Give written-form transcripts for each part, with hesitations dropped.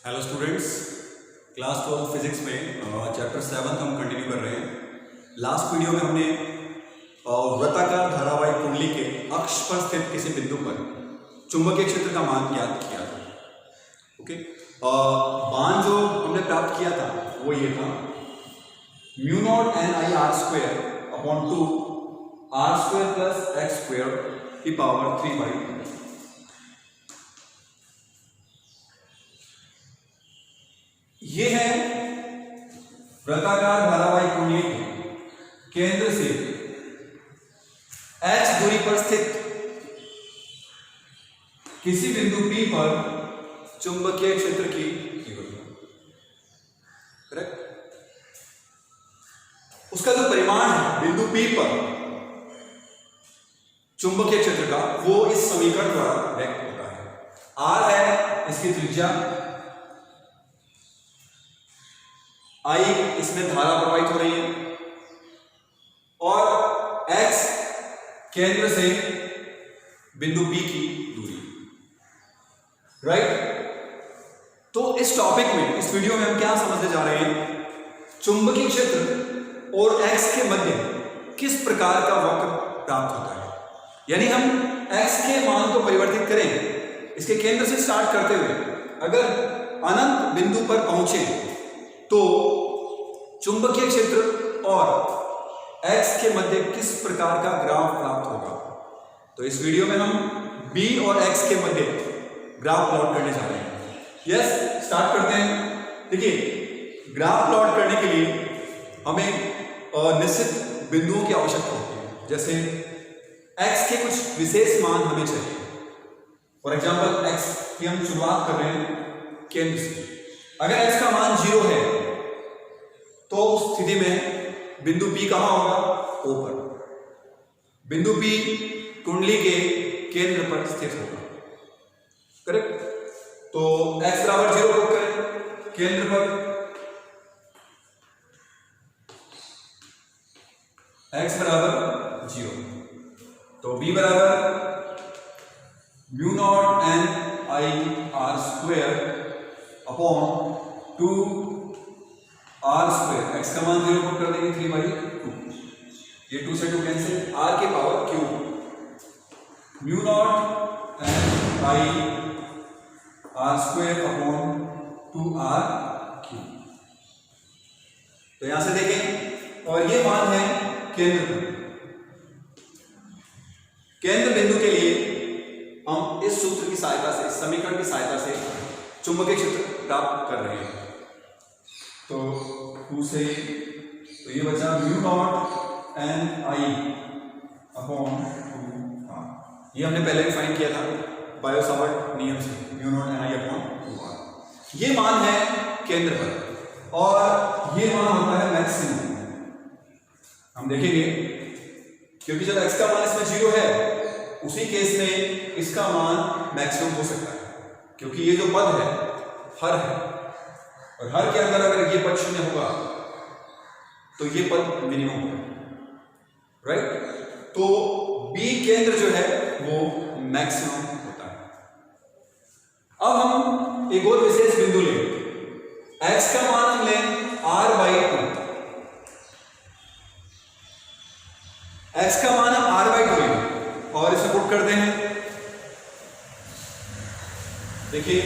Hello students, class 12 physics में chapter 7 हम continue कर रहे हैं। लास्ट वीडियो में हमने वृत्ताकार धारावाहिक कुंडली के अक्ष पर स्थित किसी बिंदु पर चुंबकीय क्षेत्र का मान ज्ञात किया था। ओके, मान जो हमने प्राप्त किया था वो ये था mu naught N I R square upon 2 R square plus X square की पावर 3/2। ये है वृत्ताकार धारावाहिक कुंडली के केंद्र से h दूरी पर स्थित किसी बिंदु P पर चुंबकीय क्षेत्र की तीव्रता। करेक्ट। उसका जो परिमाण है बिंदु P पर चुंबकीय क्षेत्र का वो इस समीकरण द्वारा व्यक्त होता है। r है इसकी त्रिज्या, I इसमें धारा प्रवाहित हो रही है और x केंद्र से बिंदु P की दूरी। राइट। तो इस टॉपिक में, इस वीडियो में हम क्या समझने जा रहे हैं? चुंबकीय क्षेत्र और x के मध्य किस प्रकार का वक्र प्राप्त होता है। यानी हम x के मान को परिवर्तित करें, इसके केंद्र से स्टार्ट करते हुए अगर अनंत बिंदु पर पहुंचे तो चुंबकीय क्षेत्र और x के मध्य किस प्रकार का ग्राफ प्राप्त होगा। तो इस वीडियो में हम B और x के मध्य ग्राफ प्लॉट करने जा रहे हैं। यस, स्टार्ट करते हैं। देखिए, ग्राफ प्लॉट करने के लिए हमें निश्चित बिंदुओं की आवश्यकता होती है। जैसे x के कुछ विशेष मान हमें चाहिए। फॉर एग्जाम्पल x की हम शुरुआत कर रहे हैं केंद्र से। अगर x का मान 0 है तो उस स्थिति में बिंदु P कहां होगा? O पर। बिंदु P कुंडली के केंद्र पर स्थित होगा। करेक्ट। तो x बराबर 0 पुट करें केंद्र पर। x बराबर 0 तो B बराबर mu naught N I R square upon 2 R square. x का मान 0 पुट कर देंगे 3/2। ये 2 से 2 कैंसिल, r की power cube mu naught N I R square upon 2r cube. तो यहां से देखें और ये मान है केंद्र। केंद्र बिंदु के लिए हम इस सूत्र की सहायता से, इस समीकरण की सहायता से चुंबकीय क्षेत्र प्राप्त कर रहे हैं। तो 2 से तो ये बचा mu naught N I upon 2r। ये हमने पहले भी फाइंड किया था बायो सावर्ट नियम से, mu naught N I upon 2r। ये मान है केंद्र पर और ये मान होता है मैक्सिमम। हम देखेंगे क्योंकि जब x का मान इसमें 0 है उसी केस में इसका मान मैक्सिमम हो सकता है, क्योंकि ये जो पद है हर है और हर के अंदर अगर ये पद 0 होगा तो ये पद मिनिमम होगा। राइट। तो B केंद्र जो है वो मैक्सिमम होता है। अब हम एक और विशेष बिंदु लें। x का मान हम लें r/2। x का मान हम r/2 लें और इसे पुट करते हैं। देखिए,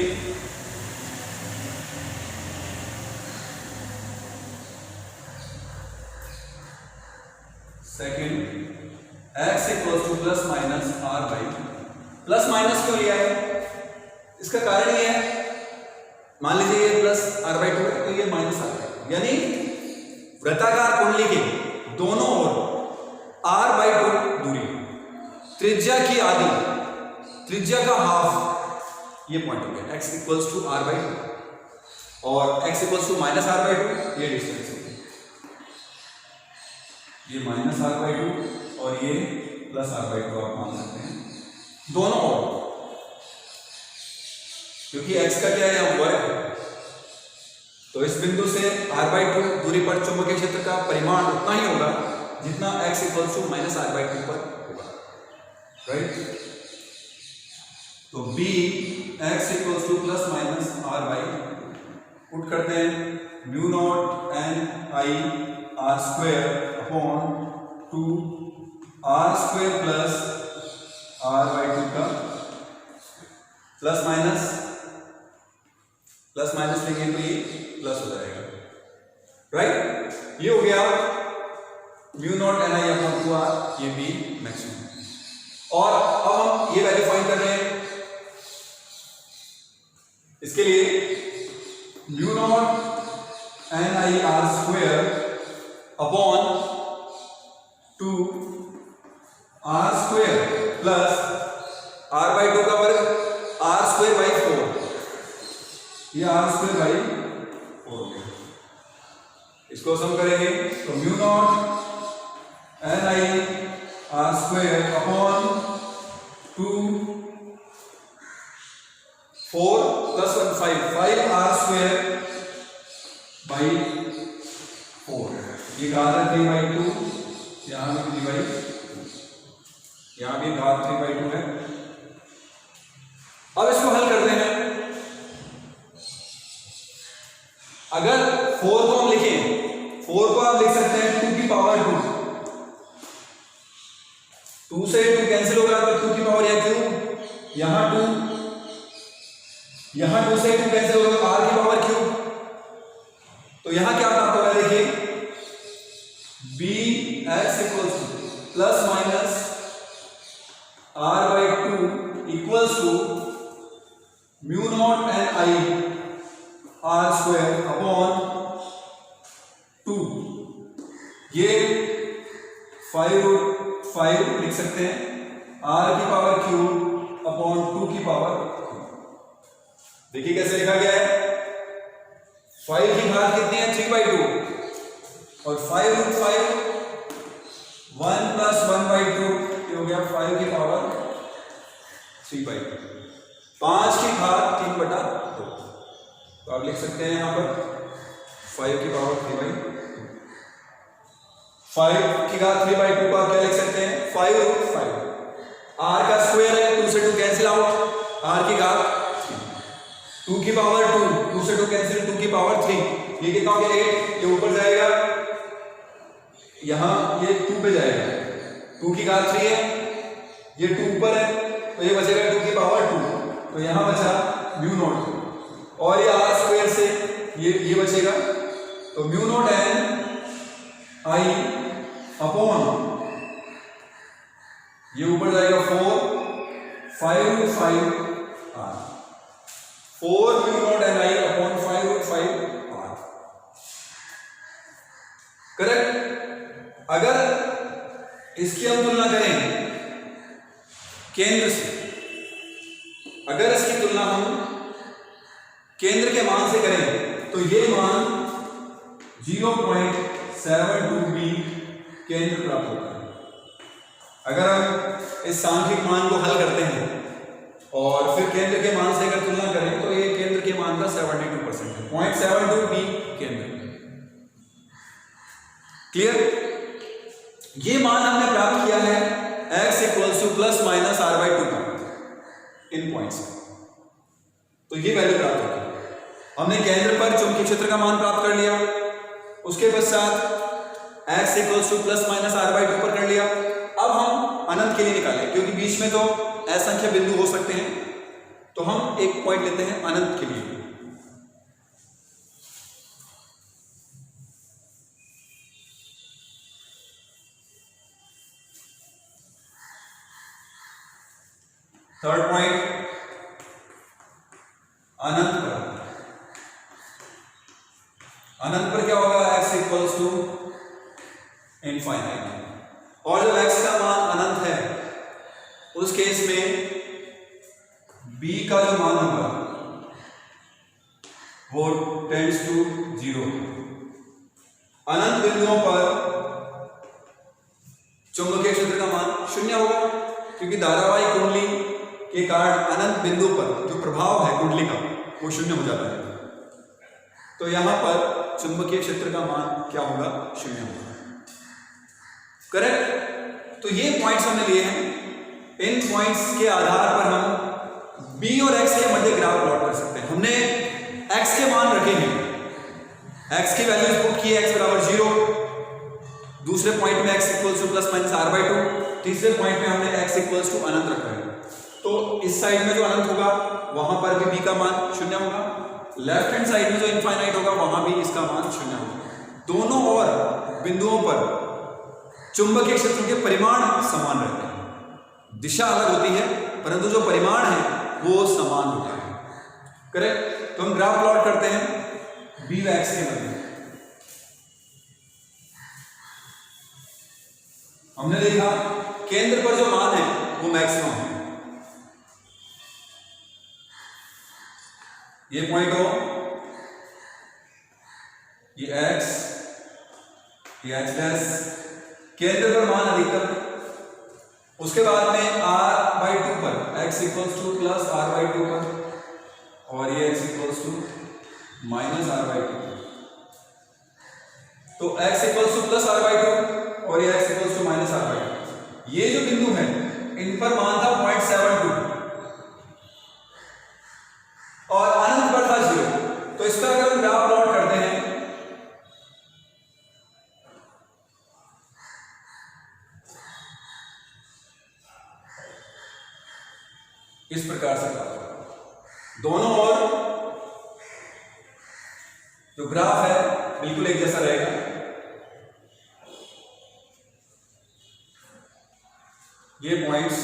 second x equals to plus minus r/2। Plus minus क्यों लिया है? इसका कारण ये है, मान लीजिए ये प्लस r/2 है तो ये माइनस r/2, यानी वृत्ताकार कुंडली के दोनों ओर r/2 दूरी, त्रिज्या की आधी, त्रिज्या का हाफ, ये पॉइंट हो गया। x इक्वल्स टू r/2 और x equals to minus r/2, ये डिस्टेंस हो गया। ये माइनस r/2 और ये प्लस r/2 आप मान सकते हैं दोनों ओर, क्योंकि x का क्या है? वर्ग है। तो इस बिंदु से r/2 दूरी पर चुंबकीय क्षेत्र का परिमाण उतना ही होगा जितना x equals to minus r/2 पर होगा। राइट। तो B x equals to plus minus r/2 put करते हैं mu naught N I R square upon 2 R square plus R by 2 का प्लस माइनस लेंगे तो ये प्लस हो जाएगा, राइट। ये हो गया mu naught N I upon 2 R, ये भी मैक्सिमम। और अब हम ये वैल्यू फाइंड कर रहे हैं, इसके लिए mu naught N I R square upon 2 R square plus R by 2 का वर्ग आर स्क्वायर बाई 4, ये आर स्क्वायर बाई 4। इसको सम करेंगे तो mu naught N I R square upon 2 4 प्लस 1 5 आर स्क्वायर बाई 4, ये घात 3 बाई 2, यहां भी 3 बाई 2, यहां भी घात 3 बाई 2 है। अब इसको हल करते हैं। अगर 4 को हम लिखें, 4 को आप लिख सकते हैं 2 की पावर 2, 2 से 2 कैंसिल होगा तो 2 की पावर या क्यूब, यहां 2 से 2 कैंसिल होगा आर की पावर क्यूब, तो यहां क्या प्राप्त होगा, देखिए B X equals to plus minus R by 2 equals to mu naught N I R square upon 2, ये 5 लिख सकते हैं, आर की पावर क्यूब अपॉन 2 की पावर क्यूब। देखिए कैसे लिखा गया है, 5 की घात कितनी है 3 बाई 2 और 5 रूट 5 1 प्लस 1 बाई 2, ये हो गया 5 की पावर 3 बाई 2, 5 की घात 3 बटा 2, तो आप लिख सकते हैं यहां पर 5 की पावर 3 बाई 2, 5 की घात 3 बाई 2 को आप क्या लिख सकते हैं 5 रूट 5, आर का स्क्वायर है 2 से 2 कैंसिल आउट, आर की घात 2 की पावर 2 से 2 कैंसिल 2 की पावर 3, ये कितना हो गया 8, ये ऊपर जाएगा, यहां ये 2 पे जाएगा, 2 की घात 3 है, ये 2 ऊपर है तो ये बचेगा 2 की पावर 2, तो यहां बचा म्यू नॉट, और ये आर स्क्वायर से ये बचेगा, तो mu naught N I upon ये ऊपर जाएगा 4 5 root 5 R, 4 mu naught N I upon 5 root 5 R, correct. अगर इसकी हम तुलना करें केंद्र से, अगर इसकी तुलना हम केंद्र के मान से करें तो ये मान 0.72b केंद्र प्राप्त होता है। अगर हम इस सांख्यिक मान को हल करते हैं और फिर केंद्र के मान से अगर तुलना करें तो ये केंद्र के मान का 72% है, 0.72b केंद्र। क्लियर, ये मान हमने प्राप्त किया है x equals to plus minus R by 2 का इन पॉइंट्स, तो ये वैल्यू प्राप्त होगी। हमने केंद्र पर चुंबकीय क्षेत्र का मान प्राप्त कर लिया, उसके पश्चात x equals to plus minus R by 2 पर कर लिया। अब हम अनंत के लिए निकालें, क्योंकि बीच में तो असंख्य बिंदु हो सकते हैं, तो हम एक पॉइंट लेते हैं अनंत के लिए। थर्ड पॉइंट अनंत पर, अनंत पर क्या होगा x इक्वल्स टू इनफाइनाइट, और जब x का मान अनंत है उस केस में b का जो मान होगा वो टेंड्स टू 0। अनंत बिंदुओं पर चुंबकीय क्षेत्र का मान शून्य होगा, क्योंकि धारावाही कुंडली के कारण अनंत बिंदु पर जो प्रभाव है कुंडली का वो शून्य हो जाता है, तो यहां पर चुंबकीय क्षेत्र का मान क्या होगा, शून्य होगा। करेक्ट, तो ये पॉइंट्स हमने लिए हैं, इन पॉइंट्स के आधार पर हम b और x के मध्य ग्राफ प्लॉट कर सकते हैं। हमने x के मान रखे हैं, x की वैल्यू पुट की है, x बराबर 0, दूसरे पॉइंट में x equals to plus minus r/2, तीसरे पॉइंट में हमने x इक्वल्स टू अनंत रखा है। तो इस साइड में जो अनंत होगा वहां पर भी b का मान 0 होगा, लेफ्ट हैंड साइड में जो इनफाइनाइट होगा वहां भी इसका मान 0 होगा। दोनों और बिंदुओं पर चुंबकीय क्षेत्र के परिमाण समान रहते हैं, दिशा अलग होती है परंतु जो परिमाण है वो समान होता है। करेक्ट। तो हम ग्राफ प्लॉट करते हैं b व x के मध्य। हमने देखा केंद्र पर जो मान है वो मैक्सिमम है, ये पॉइंट हो, ये x, ये x', केंद्र पर मान अधिकतम। उसके बाद में r/2 पर x equals to plus r/2 पर, और ये x equals to minus r/2। तो x equals to plus r/2 और ये x equals to minus r/2। ये जो बिंदु है इन पर मान था 0.72 और अनंत पर था 0। तो इसका अगर हम ग्राफ प्लॉट करते हैं इस प्रकार से, दोनों ओर जो ग्राफ है बिल्कुल एक जैसा रहेगा। ये पॉइंट्स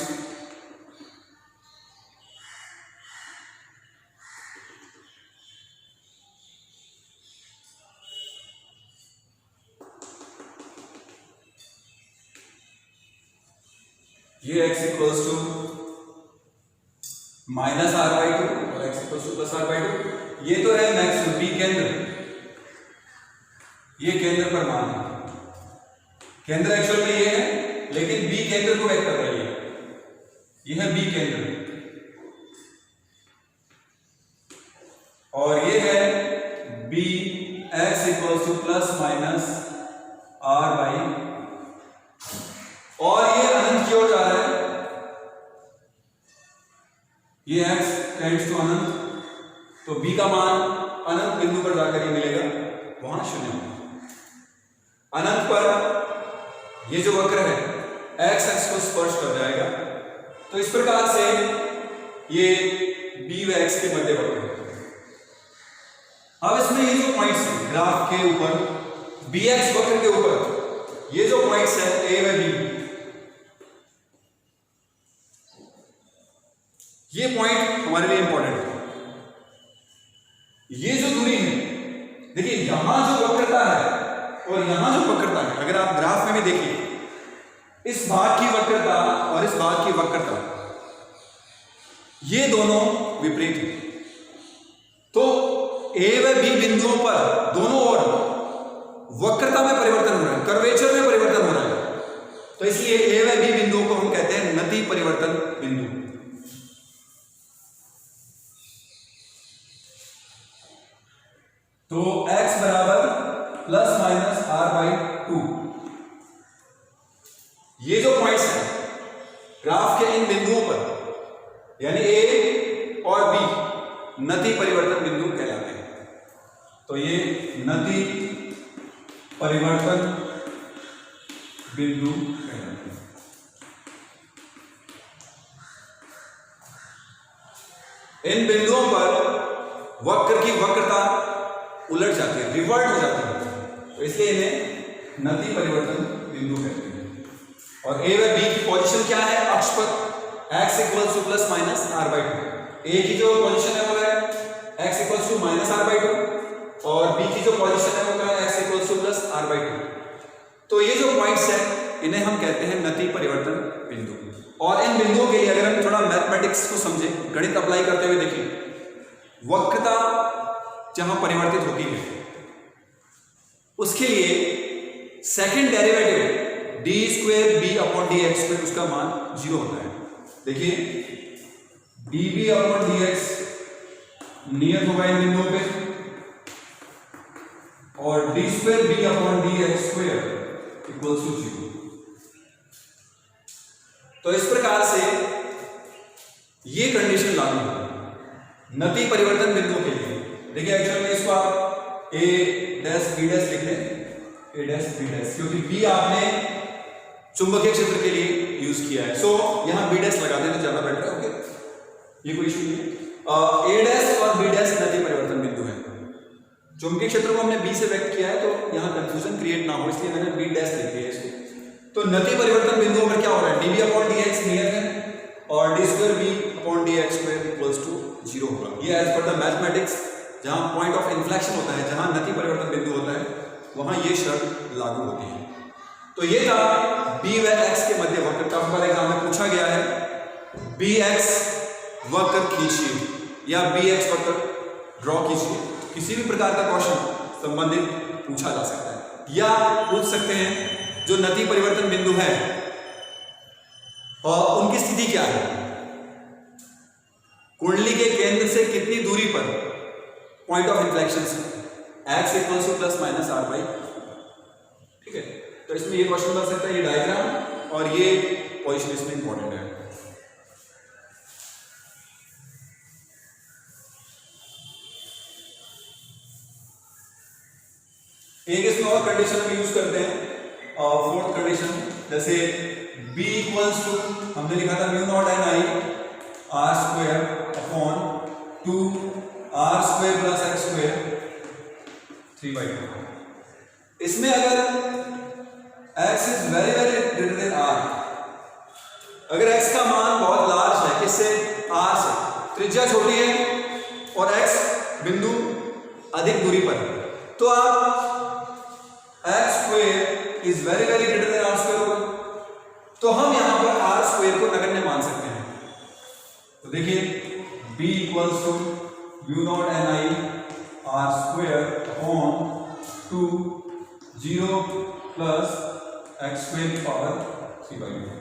ये x equals to minus r/2 और x equals to plus r/2। ये तो है मैक्सिमम b केंद्र, ये केंद्र पर मान है, केंद्र एक्चुअल में ये है लेकिन b केंद्र को वेक्टर कर रही है, ये है b केंद्र, और ये है b x equals to plus minus r/, और ये अनंत की ओर जा रहा है, ये x टेंड्स टू अनंत, तो b का मान अनंत बिंदु पर जाकर ये मिलेगा, वहां 0 होगा। अनंत पर ये जो वक्र है x एक्स को स्पर्श कर जाएगा। तो इस प्रकार से ये b व x के मध्य वक्र है। अब इसमें ये जो पॉइंट्स है ग्राफ के ऊपर, bx वक्र के ऊपर ये जो पॉइंट्स है a व b, ये पॉइंट हमारे लिए इंपॉर्टेंट है। ये जो दूरी है, देखिए यहां जो वक्रता है और यहां जो वक्रता है, अगर आप ग्राफ में भी देखिए, इस भाग की वक्रता और इस भाग की वक्रता ये दोनों विपरीत हैं। तो a व b बिंदुओं पर दोनों ओर वक्रता में परिवर्तन हो रहा है, कर्वेचर में परिवर्तन हो रहा है। तो इसलिए a व b बिंदुओं को हम कहते हैं नति परिवर्तन बिंदु। तो x बराबर प्लस माइनस r/2, ये जो पॉइंट्स हैं ग्राफ के इन बिंदुओं पर यानी a और b नति परिवर्तन बिंदु कहलाते हैं। तो ये नति परिवर्तन बिंदु कहलाते हैं। इन बिंदुओं पर वक्र की वक्रता उलट जाती है, रिवर्ट हो जाती है, तो इसलिए इन्हें नति परिवर्तन बिंदु कहते हैं। और a व b की पोजीशन क्या है अक्ष पर, x equals to plus minus r/2। a की जो पोजीशन है वो है x equals to minus r/2 और b की जो पोजीशन है वो है x equals to plus r/2। तो ये जो पॉइंट्स हैं इन्हें हम कहते हैं नति परिवर्तन बिंदु। और इन बिंदुओं के लिए अगर हम थोड़ा मैथमेटिक्स को समझे, गणित अप्लाई करते हुए देखें, वक्रता जहां परिवर्तित होती है उसके लिए सेकंड डेरिवेटिव d²b/dx² उसका मान 0 होता है। देखिए db/dx नियत होगा इन बिंदुओं पे, और d²b/dx² इक्वल्स टू 0। तो इस प्रकार से ये कंडीशन लागू है नति परिवर्तन बिंदुओं के लिए। देखिए एक्चुअली में इसको आप ए डैश बी डैश लिख लें, ए डैश बी डैश, क्योंकि बी आपने चुंबकीय क्षेत्र के लिए यूज किया है। सो यहां बी डैश लगा देना ज्यादा बेटर है। ओके, ये कोई इशू नहीं है। ए डैश और बी डैश नति परिवर्तन बिंदु है। चुंबकीय क्षेत्र को हमने बी से व्यक्त किया है, तो यहां कंफ्यूजन क्रिएट ना हो इसलिए मैंने बी डैश लिख दिया है इसको। तो नति परिवर्तन बिंदुओं पर क्या हो रहा है, dB अपॉन dx नियत है और d square b upon dx square equals to 0 होगा। ये एज पर द मैथमेटिक्स, जहां पॉइंट ऑफ इन्फ्लेक्शन होता है, जहां नति परिवर्तन बिंदु होता है, वहां ये शर्त लागू होती है। तो ये था b व x के मध्य वक्र का। पर एग्जाम में पूछा गया है bx वक्र खींचिए या bx वक्र ड्रॉ कीजिए। किसी भी प्रकार का क्वेश्चन संबंधित पूछा जा सकता है, या पूछ सकते हैं जो नति परिवर्तन बिंदु है और उनकी स्थिति क्या है, कुंडली के केंद्र से कितनी दूरी पर पॉइंट ऑफ इन्फ्लेक्शन है, x equals to plus minus r by. ठीक है, तो इसमें ये क्वेश्चन बन सकता है, ये डायग्राम और ये पोजीशन इसमें इंपॉर्टेंट है। एक इसमें और कंडीशन हम यूज करते हैं और फोर्थ कंडीशन, जैसे b इक्वल्स टू हमने लिखा था mu naught N I R square upon 2 R square plus X square 3/2। इसमें अगर x is very very greater than r, अगर x का मान बहुत लार्ज है, किससे, r से, त्रिज्या छोटी है और x बिंदु अधिक दूरी पर है, तो आप x square is very very greater than r square होगा। तो हम यहां पर r स्क्वायर को नगण्य मान सकते हैं। तो देखिए b equals to mu naught N I R square upon 2 0 plus X square की पावर 3/2।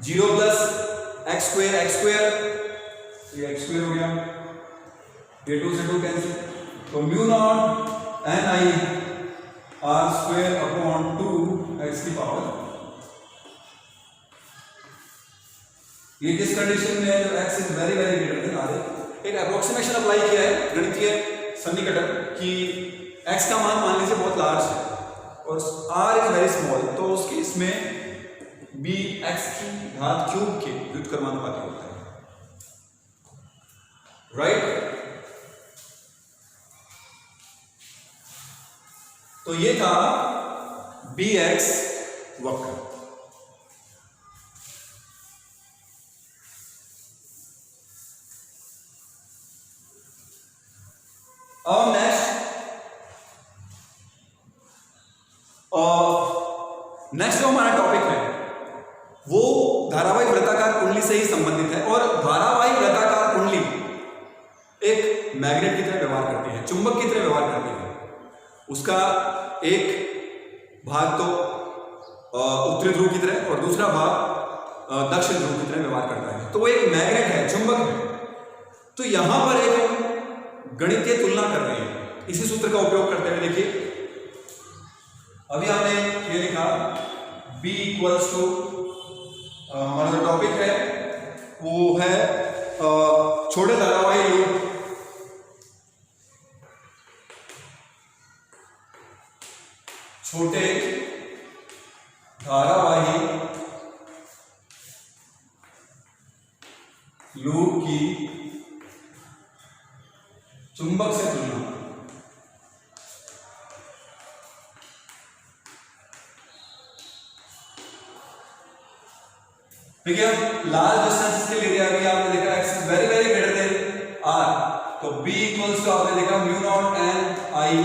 0 प्लस एक्स स्क्वायर, ये एक्स स्क्वायर हो गया, ये 2 से 2 कैंसिल, तो mu naught N I R square upon 2 X की पावर। ये किस कंडीशन में है, जब x is very very greater than r। एक अप्रोक्सीमेशन अप्लाई किया है गणितीय सन्निकटन कि x का मान लीजिए बहुत लार्ज है और r इज वेरी स्मॉल, तो उसके इसमें b x की घात क्यूब के व्युत्क्रमानुपाती होता है, राइट। तो ये था bx वक्र। अब नेक्स्ट जो हमारा टॉपिक है वो धारावाहिक वृत्ताकार कुंडली से ही संबंधित है। और धारावाहिक वृत्ताकार कुंडली एक मैग्नेट की तरह व्यवहार करती है, चुंबक की तरह व्यवहार करती है। उसका एक भाग तो उत्तरी ध्रुव की तरह और दूसरा भाग दक्षिण ध्रुव की तरह व्यवहार करता है, तो वो एक मैग्नेट है, चुंबक है। तो यहां पर एक गणितीय तुलना कर रहे हैं इसी सूत्र का उपयोग करते हुए। देखिए अभी हमने ये लिखा b इक्वल्स टू, हमारा जो टॉपिक है वो है छोटे धारावाही लूप, छोटे धारावाही लूप की चुंबक से तुलना। ठीक है, लार्ज डिस्टेंस के लिए अभी आपने देखा x is very very greater than r, तो b इक्वल्स टू आपने देखा mu naught N I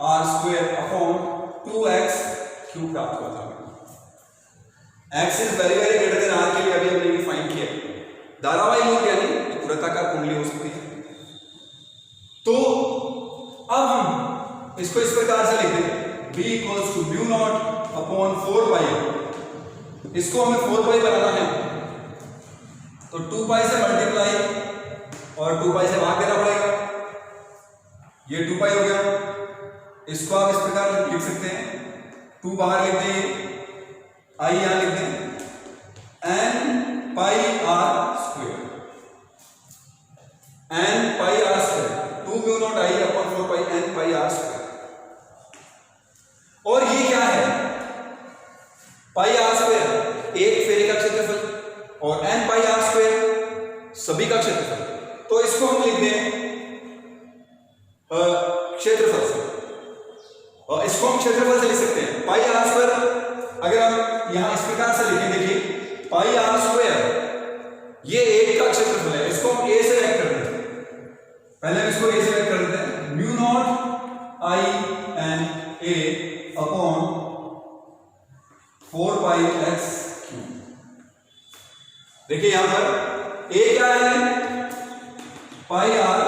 R square upon 2x cube प्राप्त हुआ था। x is very very greater than r के लिए अभी हमने डिफाइन किया धारावाही लूप यानी वृत्ताकार कुंडली हो सकती है। तो अब हम इसको इस प्रकार से लिख दें b equals to mu naught upon 4 pi, इसको हमें 4 पाई बनाना है तो 2 पाई से मल्टीप्लाई और 2 पाई से भाग देना पड़ेगा, ये 2 पाई हो गया। इसको आप इस प्रकार लिख सकते हैं, 2 बाहर लिख दें, आई यहां लिख दें, n pi r square, n pi r square, 2 mu naught I upon 4 pi N pi R square. और ये क्या है, पाई आर स्क्वायर एक फेरे का क्षेत्रफल और एन पाई आर स्क्वायर सभी का क्षेत्रफल। तो इसको हम लिख दें क्षेत्रफल से, और इसको हम क्षेत्रफल से लिख सकते हैं पाई आर स्क्वायर। अगर हम यहां इस प्रकार से लिखें, देखिए पाई आर स्क्वायर ये एक का क्षेत्रफल है, इसको हम ए से व्यक्त कर देते हैं। पहले हम इसको ए से व्यक्त कर देते हैं, mu naught I N A upon 4 pi X cube. देखिए यहां पर ए क्या है, पाई आर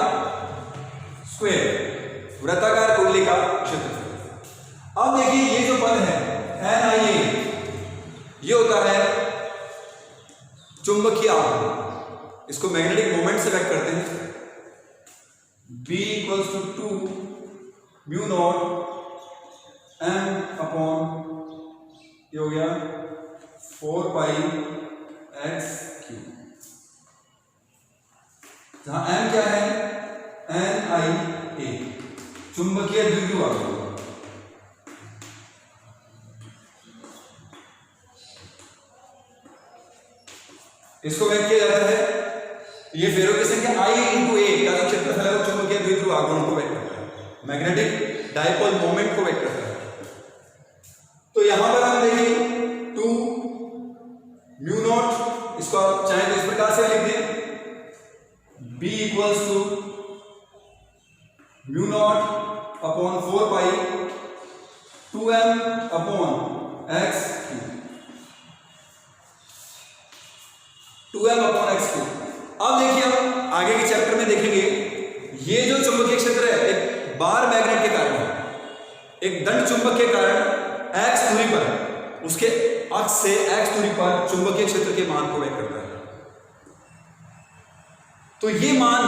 स्क्वायर वृत्ताकार कुंडली का क्षेत्रफल। अब देखिए ये जो पद है एन आई ए, ये होता है चुंबकीय आघूर्ण, इसको मैग्नेटिक मोमेंट से व्यक्त करते हैं। B equals to 2 mu naught M upon ये हो गया 4 पाई एक्स क्यूब, जहां m क्या है, एन आई ए चुंबकीय द्विध्रुव आघूर्ण। इसको व्यक्त किया जाता है, ये फेरों की संख्या I इंटू ए का जो क्षेत्रफल है वो चुंबकीय द्विध्रुव आघूर्ण को व्यक्त करता है, मैग्नेटिक डायपोल मोमेंट को व्यक्त करता है। तो यहां पर हम देखें 2 म्यू नॉट, इसको आप चाहें तो इस प्रकार से लिख दें, B equals to mu naught upon 4 pi 2m upon X cube, 2m upon X cube. अब देखिए हम आगे के चैप्टर में देखेंगे, ये जो चुंबकीय क्षेत्र है एक बार मैग्नेट के कारण है, एक दंड चुंबक के कारण x दूरी पर, उसके अक्ष से x दूरी पर चुंबकीय क्षेत्र के मान को व्यक्त करता है। तो ये मान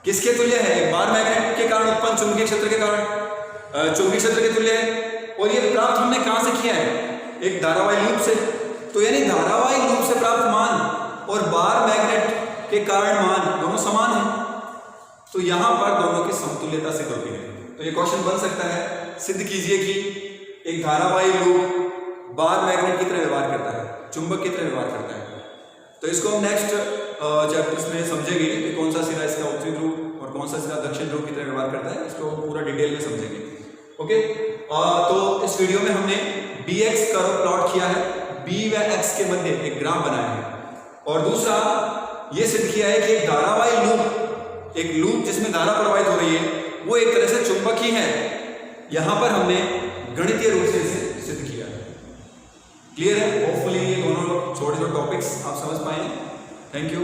किसके तुल्य है, एक बार मैग्नेट के कारण उत्पन्न चुंबकीय क्षेत्र के कारण चुंबकीय क्षेत्र के तुल्य है। और ये प्राप्त हमने कहां से किया है, एक धारावाही लूप से। तो यानी धारावाही लूप से प्राप्त मान और बार मैग्नेट के कारण मान दोनों समान हैं, तो यहां पर दोनों की समतुल्यता सिद्ध होती है। तो ये क्वेश्चन बन सकता है, सिद्ध कीजिए कि एक धारावाही लूप बार मैग्नेट की तरह व्यवहार करता है, चुंबक की तरह व्यवहार करता है। तो इसको हम नेक्स्ट चैप्टर्स में समझेंगे कि कौन सा सिरा इसका उत्तरी ध्रुव और कौन सा सिरा दक्षिण ध्रुव की तरह व्यवहार करता है, इसको पूरा डिटेल में समझेंगे। ओके, तो इस वीडियो में हमने bx कर्व प्लॉट किया है, b व x के मध्य एक ग्राफ बनाया है, और दूसरा ये सिद्ध किया है कि एक धारावाही लूप, एक लूप जिसमें धारा प्रवाहित हो रही है वो एक तरह से चुंबकीय है। यहां पर हमने गणितीय रूप से इसे सिद्ध किया है। क्लियर है? होपफुली ये दोनों छोटे छोटे टॉपिक्स आप समझ पाए। Thank you.